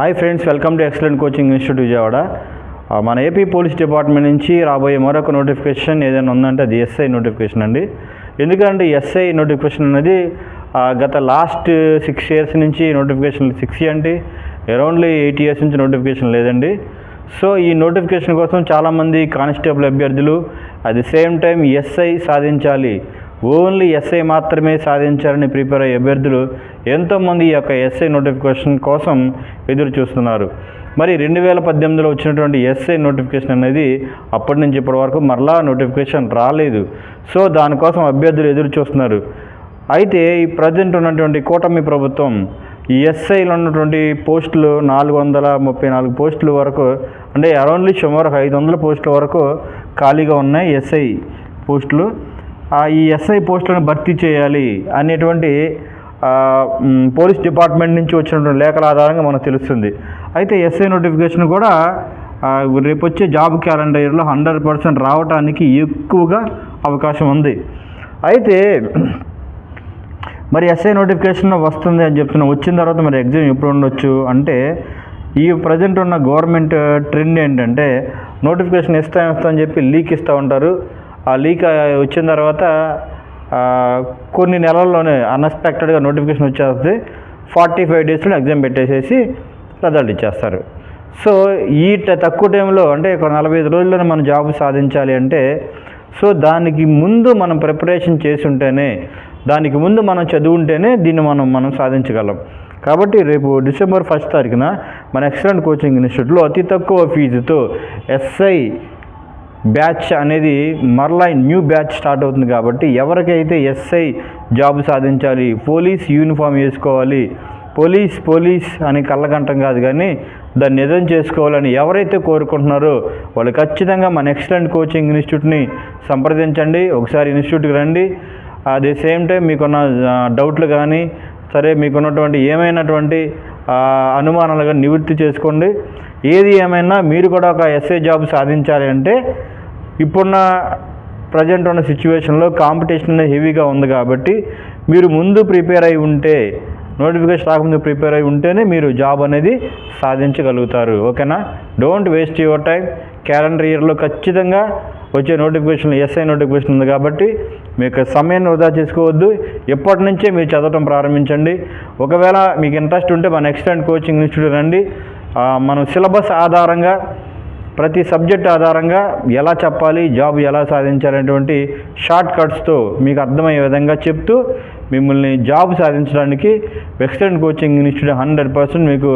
Hi friends, welcome to excellent coaching institute Vijayawada. మన AP police department నుంచి రాబోయే మరొక నోటిఫికేషన్ ఏదైనా ఉందంటే అది ఎస్ఐ నోటిఫికేషన్ అండి. ఎందుకంటే ఎస్ఐ నోటిఫికేషన్ అనేది గత లాస్ట్ 6 years నుంచి నోటిఫికేషన్ 6 అంటే అరౌండ్లీ 8 years నుంచి నోటిఫికేషన్ లేదండి. సో ఈ నోటిఫికేషన్ కోసం చాలామంది కానిస్టేబుల్ అభ్యర్థులు at the same time SI సాధించాలి, ఓన్లీ ఎస్ఐ మాత్రమే సాధించాలని ప్రిపేర్ అయ్యే అభ్యర్థులు ఎంతోమంది ఈ యొక్క ఎస్ఐ నోటిఫికేషన్ కోసం ఎదురు చూస్తున్నారు. మరి 2018లో వచ్చినటువంటి ఎస్ఐ నోటిఫికేషన్ అనేది అప్పటి నుంచి ఇప్పటి వరకు మరలా నోటిఫికేషన్ రాలేదు. సో దానికోసం అభ్యర్థులు ఎదురు చూస్తున్నారు. అయితే ఈ ప్రజెంట్ ఉన్నటువంటి కూటమి ప్రభుత్వం ఈ ఎస్ఐలో ఉన్నటువంటి పోస్టులు 434 పోస్టుల వరకు, అంటే అరౌండ్లీ సుమారు 500 పోస్టుల వరకు ఖాళీగా ఉన్నాయి ఎస్ఐ పోస్టులు. ఈ ఎస్ఐ పోస్టులను భర్తీ చేయాలి అనేటువంటి పోలీస్ డిపార్ట్మెంట్ నుంచి వచ్చినటువంటి లేఖల ఆధారంగా మనకు తెలుస్తుంది. అయితే ఎస్ఐ నోటిఫికేషన్ కూడా రేపు వచ్చే జాబ్ క్యాలెండర్లో 100% రావడానికి ఎక్కువగా అవకాశం ఉంది. అయితే మరి ఎస్ఐ నోటిఫికేషన్ వస్తుంది అని చెప్తున్నా, వచ్చిన తర్వాత మరి ఎగ్జామ్ ఎప్పుడు ఉండొచ్చు అంటే, ఈ ప్రజెంట్ ఉన్న గవర్నమెంట్ ట్రెండ్ ఏంటంటే నోటిఫికేషన్ ఇస్తా అని చెప్పి లీక్ ఇస్తూ ఉంటారు. ఆ లీక్ వచ్చిన తర్వాత కొన్ని నెలల్లోనే అన్ఎక్స్పెక్టెడ్గా నోటిఫికేషన్ వచ్చేస్తే 45 daysలో ఎగ్జామ్ పెట్టేసేసి రిజల్ట్ ఇచ్చేస్తారు. సో ఈ తక్కువ టైంలో, అంటే ఒక 45 రోజుల్లోనే మనం జాబ్ సాధించాలి అంటే, సో దానికి ముందు మనం ప్రిపరేషన్ చేసి ఉంటేనే, దానికి ముందు మనం చదువుంటేనే దీన్ని మనం సాధించగలం. కాబట్టి రేపు December 1st మన ఎక్సలెంట్ కోచింగ్ ఇన్స్టిట్యూట్లో అతి తక్కువ ఫీజుతో ఎస్ఐ బ్యాచ్ అనేది మరలా న్యూ బ్యాచ్ స్టార్ట్ అవుతుంది. కాబట్టి ఎవరికైతే ఎస్ఐ జాబ్ సాధించాలి, పోలీస్ యూనిఫామ్ వేసుకోవాలి, పోలీస్ అని కళ్ళగంటం కాదు కానీ దాన్ని నిజం చేసుకోవాలని ఎవరైతే కోరుకుంటున్నారో వాళ్ళు ఖచ్చితంగా మన ఎక్సలెంట్ కోచింగ్ ఇన్స్టిట్యూట్ని సంప్రదించండి. ఒకసారి ఇన్స్టిట్యూట్కి రండి. అట్ ది సేమ్ టైం మీకున్న డౌట్లు కానీ సరే, మీకున్నటువంటి ఏమైనటువంటి అనుమానాలు కానీ నివృత్తి చేసుకోండి. ఏది ఏమైనా మీరు కూడా ఒక ఎస్ఐ జాబ్ సాధించాలి అంటే ఇప్పుడున్న ప్రజెంట్ ఉన్న సిచ్యువేషన్లో కాంపిటీషన్ హెవీగా ఉంది. కాబట్టి మీరు ముందు ప్రిపేర్ అయి ఉంటే, నోటిఫికేషన్ రాకముందు ప్రిపేర్ అయి ఉంటేనే మీరు జాబ్ అనేది సాధించగలుగుతారు. ఓకేనా? Don't waste your time. Calendar ఇయర్లో ఖచ్చితంగా వచ్చే నోటిఫికేషన్ ఎస్ఐ నోటిఫికేషన్ ఉంది. కాబట్టి మీకు సమయాన్ని వృధా చేసుకోవద్దు. ఎప్పటి నుంచే మీరు చదవటం ప్రారంభించండి. ఒకవేళ మీకు ఇంట్రెస్ట్ ఉంటే మన ఎక్సలెంట్ కోచింగ్ ఇన్స్టిట్యూట్ రండి. మనం సిలబస్ ఆధారంగా, ప్రతి సబ్జెక్ట్ ఆధారంగా ఎలా చెప్పాలి, జాబ్ ఎలా సాధించాలనేటువంటి షార్ట్ కట్స్తో మీకు అర్థమయ్యే విధంగా చెప్తూ మిమ్మల్ని జాబ్ సాధించడానికి ఎక్సలెంట్ కోచింగ్ ఇన్స్టిట్యూట్ 100% మీకు